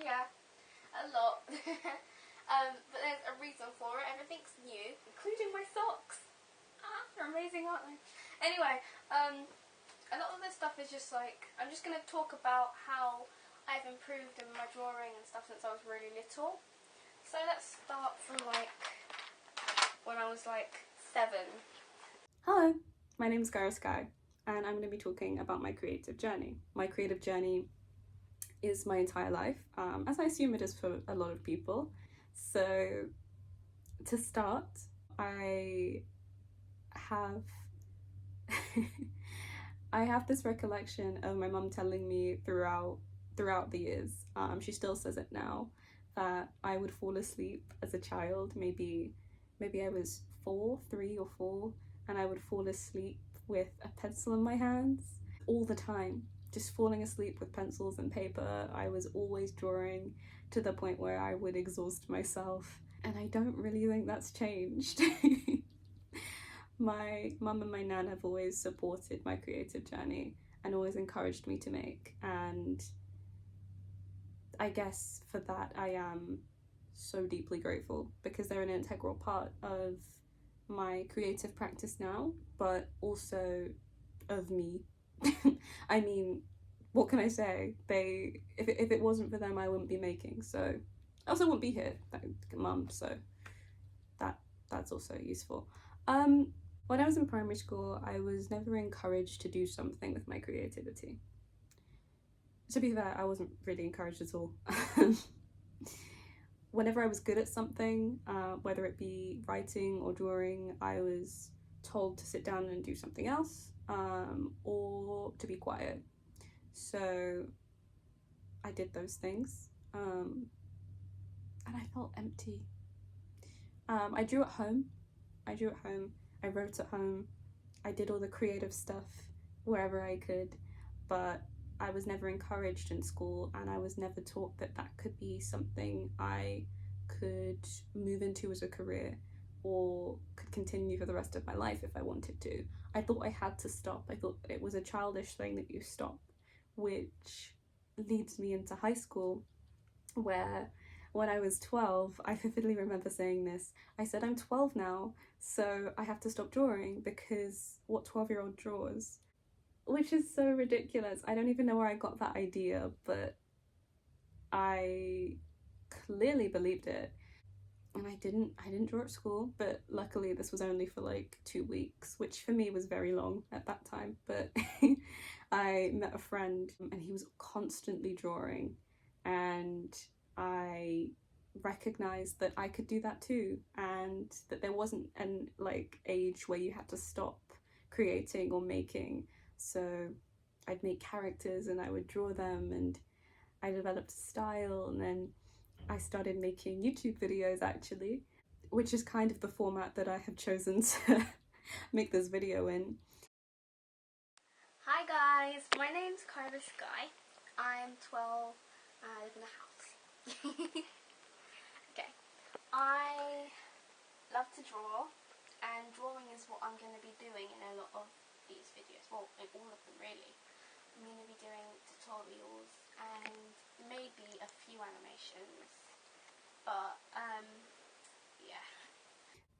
yeah, a lot. But there's a reason for it. Everything's new, including my socks. They're amazing, aren't they? Anyway, a lot of this stuff is just like, I'm just going to talk about how I've improved in my drawing and stuff since I was really little. So let's start from like when I was like 7. Hello, my name is Kyra-Sky, and I'm going to be talking about my creative journey. My creative journey is my entire life, as I assume it is for a lot of people. So to start, I have I have this recollection of my mum telling me throughout the years, she still says it now, that I would fall asleep as a child. Maybe I was 3 or 4, and I would fall asleep with a pencil in my hands all the time, just falling asleep with pencils and paper. I was always drawing to the point where I would exhaust myself, and I don't really think that's changed. My mum and my nan have always supported my creative journey and always encouraged me to make, and I guess for that I am so deeply grateful, because they're an integral part of my creative practice now, but also of me. I mean, what can I say? If it wasn't for them, I wouldn't be making, so I also wouldn't be here, mum, so that's also useful. When I was in primary school, I was never encouraged to do something with my creativity. To be fair, I wasn't really encouraged at all. Whenever I was good at something, whether it be writing or drawing, I was told to sit down and do something else, or to be quiet. So I did those things, and I felt empty. I drew at home. I wrote at home. I did all the creative stuff wherever I could, but I was never encouraged in school, and I was never taught that that could be something I could move into as a career or could continue for the rest of my life if I wanted to. I thought I had to stop. I thought it was a childish thing that you stop, which leads me into high school, where when I was 12, I vividly remember saying this. I said, I'm 12 now, so I have to stop drawing, because what 12-year-old draws? Which is so ridiculous. I don't even know where I got that idea, but I clearly believed it. And I didn't draw at school, but luckily this was only for like 2 weeks, which for me was very long at that time. But I met a friend, and he was constantly drawing, and I recognized that I could do that too, and that there wasn't an age where you had to stop creating or making. So I'd make characters and I would draw them, and I developed a style, and then I started making YouTube videos, actually, which is kind of the format that I have chosen to make this video in. Hi guys, my name's Kyra-Sky. I'm 12 and I live in a house. Okay, I love to draw, and drawing is what I'm going to be doing in a lot of these videos. Well, in all of them really. I'm going to be doing tutorials and maybe a few animations, but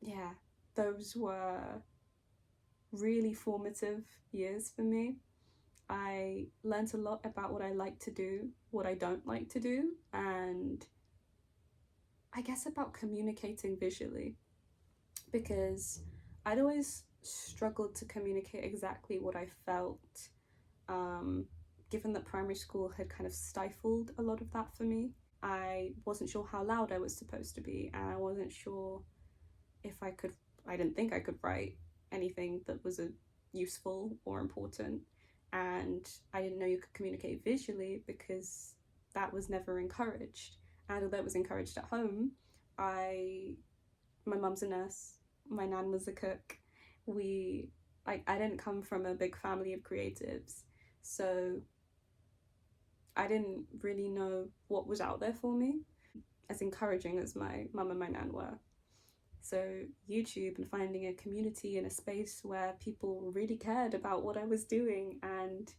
yeah, those were really formative years for me. I learned a lot about what I like to do, what I don't like to do, and I guess about communicating visually, because I'd always struggled to communicate exactly what I felt, given that primary school had kind of stifled a lot of that for me. I wasn't sure how loud I was supposed to be, and I wasn't sure if I didn't think I could write anything that was useful or important, and I didn't know you could communicate visually, because that was never encouraged. And although it was encouraged at home, my mum's a nurse, my nan was a cook. I didn't come from a big family of creatives, so I didn't really know what was out there for me, as encouraging as my mum and my nan were. So YouTube and finding a community and a space where people really cared about what I was doing, and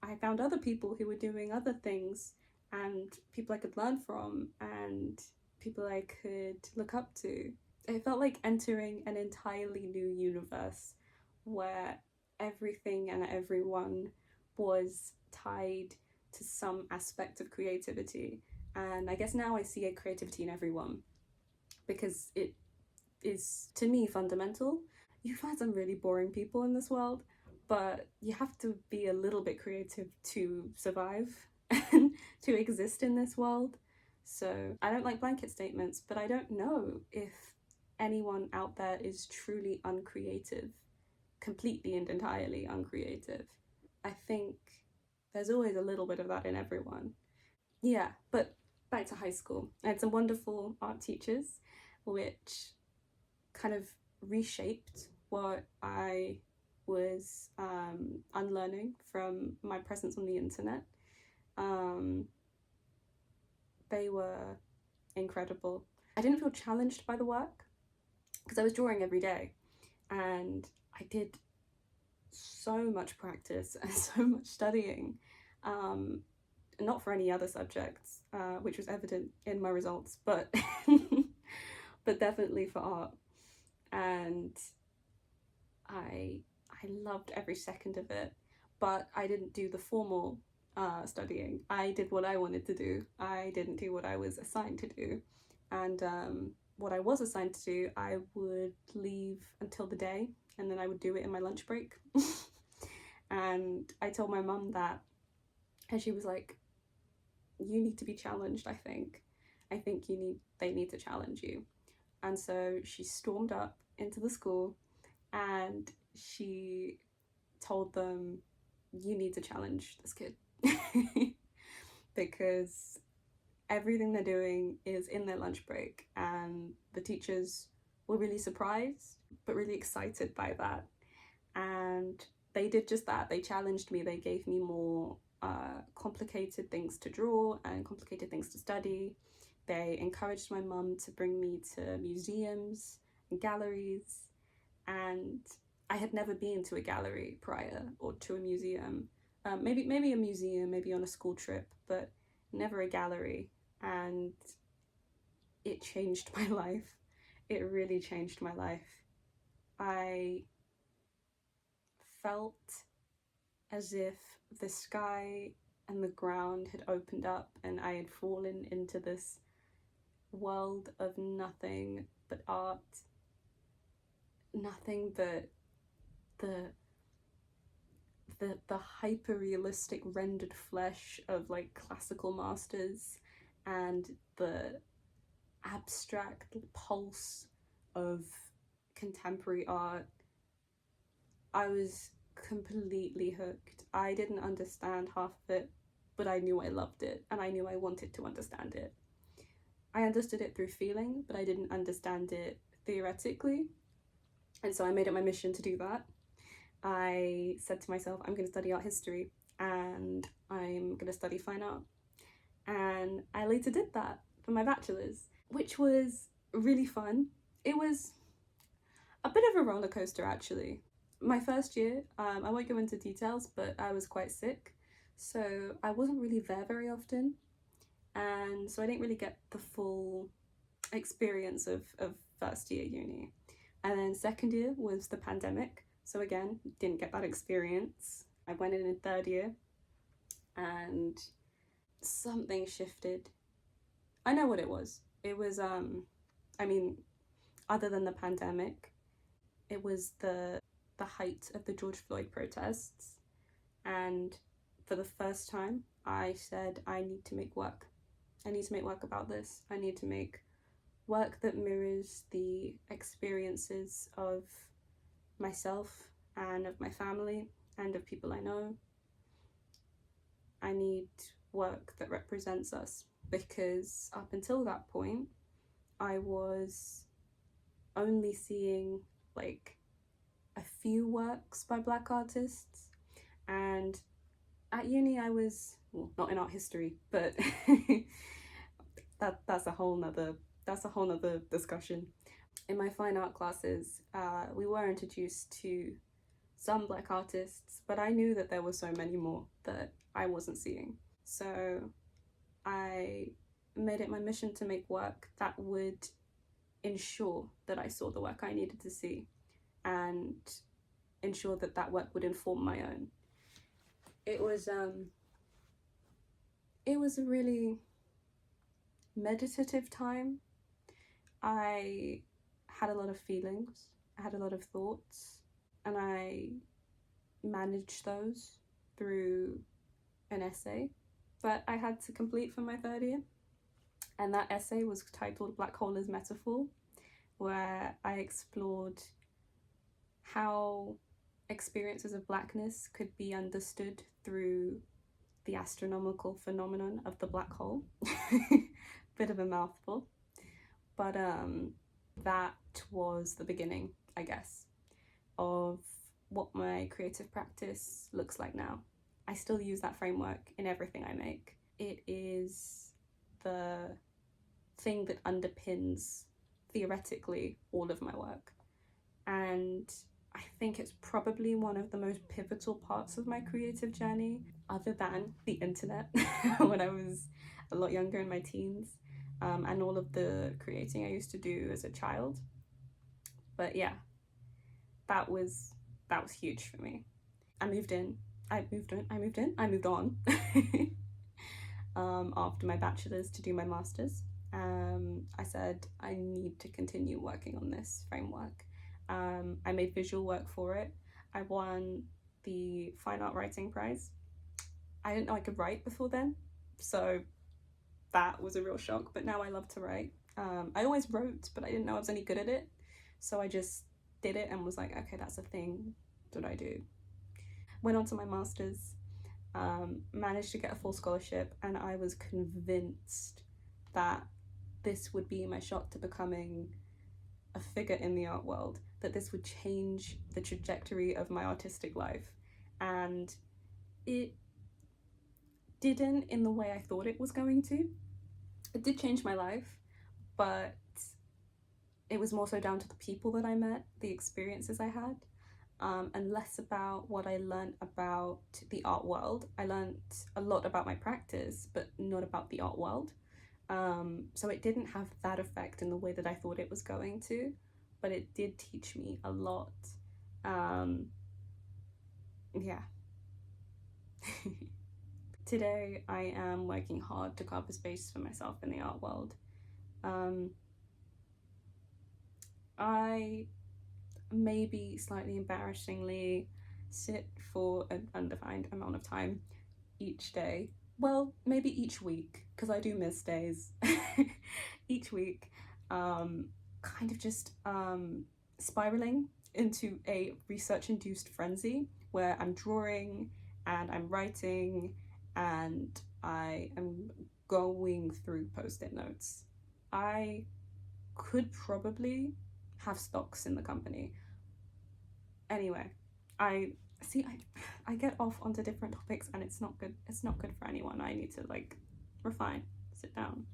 I found other people who were doing other things, and people I could learn from and people I could look up to. It felt like entering an entirely new universe where everything and everyone was tied to some aspect of creativity. And I guess now I see a creativity in everyone because it is, to me, fundamental. You find some really boring people in this world, but you have to be a little bit creative to survive and to exist in this world. So I don't like blanket statements, but I don't know if anyone out there is truly uncreative, completely and entirely uncreative. I think there's always a little bit of that in everyone. Yeah, but back to high school. I had some wonderful art teachers which kind of reshaped what I was unlearning from my presence on the internet. They were incredible. I didn't feel challenged by the work because I was drawing every day and I did so much practice and so much studying, not for any other subjects, which was evident in my results, but but definitely for art. And I loved every second of it, but I didn't do the formal studying. I did what I wanted to do. I didn't do what I was assigned to do. And what I was assigned to do, I would leave until the day and then I would do it in my lunch break. And I told my mum that, and she was like, you need to be challenged, I think they need to challenge you. And so she stormed up into the school and she told them, you need to challenge this kid. Because everything they're doing is in their lunch break, and the teachers were really surprised but really excited by that. And they did just that. They challenged me. They gave me more complicated things to draw and complicated things to study. They encouraged my mum to bring me to museums and galleries, and I had never been to a gallery prior or to a museum. Maybe a museum, maybe on a school trip, but never a gallery. And it changed my life. It really changed my life. I felt as if the sky and the ground had opened up and I had fallen into this world of nothing but art, nothing but the hyper-realistic rendered flesh of like classical masters and the abstract pulse of contemporary art. I was completely hooked. I didn't understand half of it, but I knew I loved it and I knew I wanted to understand it. I understood it through feeling, but I didn't understand it theoretically. And so I made it my mission to do that. I said to myself, I'm going to study art history and I'm going to study fine art. And I later did that for my bachelor's, which was really fun. It was a bit of a roller coaster, actually. My first year, I won't go into details, but I was quite sick, so I wasn't really there very often, and so I didn't really get the full experience of first year uni. And then second year was the pandemic, so again, didn't get that experience. I went in third year, and something shifted. I know what it was. It was, other than the pandemic, it was the height of the George Floyd protests, and for the first time I said, I need to make work. I need to make work about this. I need to make work that mirrors the experiences of myself and of my family and of people I know. I need work that represents us, because up until that point I was only seeing like a few works by Black artists, and at uni I was, well, not in art history, but that's a whole nother discussion. In my fine art classes, we were introduced to some Black artists, but I knew that there were so many more that I wasn't seeing. So I made it my mission to make work that would ensure that I saw the work I needed to see and ensure that that work would inform my own. It was a really meditative time. I had a lot of feelings, I had a lot of thoughts, and I managed those through an essay that I had to complete for my third year. And that essay was titled Black Hole as Metaphor, where I explored how experiences of blackness could be understood through the astronomical phenomenon of the black hole. Bit of a mouthful. But that was the beginning, I guess, of what my creative practice looks like now. I still use that framework in everything I make. It is the thing that underpins, theoretically, all of my work. And I think it's probably one of the most pivotal parts of my creative journey, other than the internet, when I was a lot younger in my teens, and all of the creating I used to do as a child. But yeah, that was huge for me. I moved on after my bachelor's to do my master's. I said I need to continue working on this framework. I made visual work for it. I won the Fine Art Writing Prize. I didn't know I could write before then, so that was a real shock, but now I love to write. I always wrote, but I didn't know I was any good at it, so I just did it and was like, okay, that's a thing that I do. Went on to my master's, managed to get a full scholarship, and I was convinced that this would be my shot to becoming a figure in the art world, that this would change the trajectory of my artistic life. And it didn't in the way I thought it was going to. It did change my life, but it was more so down to the people that I met, the experiences I had, and less about what I learned about the art world. I learned a lot about my practice, but not about the art world. So it didn't have that effect in the way that I thought it was going to, but it did teach me a lot. Yeah. Today I am working hard to carve a space for myself in the art world. I maybe slightly embarrassingly sit for an undefined amount of time each day. Well, maybe each week, because I do miss days. Each week, kind of just spiraling into a research-induced frenzy where I'm drawing and I'm writing and I am going through post-it notes. I could probably have stocks in the company. Anyway, I get off onto different topics and it's not good for anyone. I need to refine, sit down,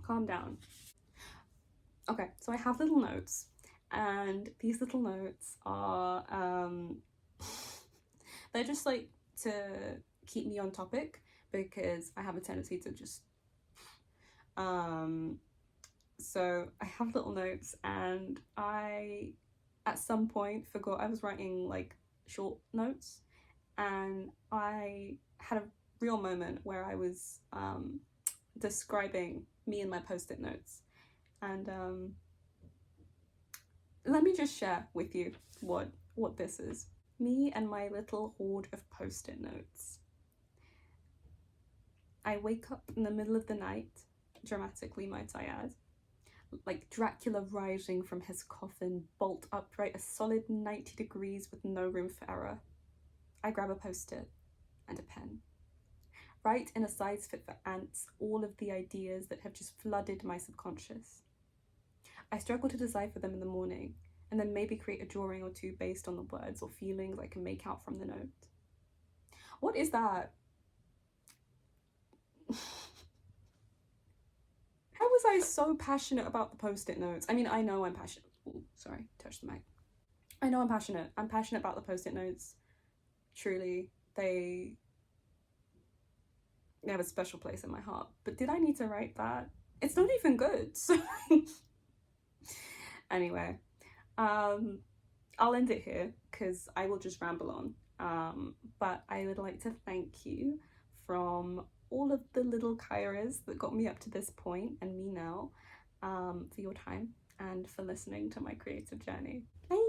calm down. Okay, so I have little notes, and these little notes are they're just to keep me on topic, because I have a tendency to just so I have little notes, and I at some point forgot I was writing short notes, and I had a real moment where I was describing me and my post-it notes, and let me just share with you what this is. Me and my little hoard of post-it notes. I wake up in the middle of the night, dramatically might I add, like Dracula rising from his coffin, bolt upright a solid 90 degrees with no room for error. I grab a post-it and a pen. Write in a size fit for ants all of the ideas that have just flooded my subconscious. I struggle to decipher them in the morning, and then maybe create a drawing or two based on the words or feelings I can make out from the note. What is that? How was I so passionate about the post-it notes? I mean, I know I'm passionate. Ooh, sorry, touch the mic. I know I'm passionate. I'm passionate about the post-it notes. Truly, they they have a special place in my heart. But did I need to write that? It's not even good. So anyway, I'll end it here because I will just ramble on. But I would like to thank you from all of the little Kyras that got me up to this point and me now, for your time and for listening to my creative journey. Bye!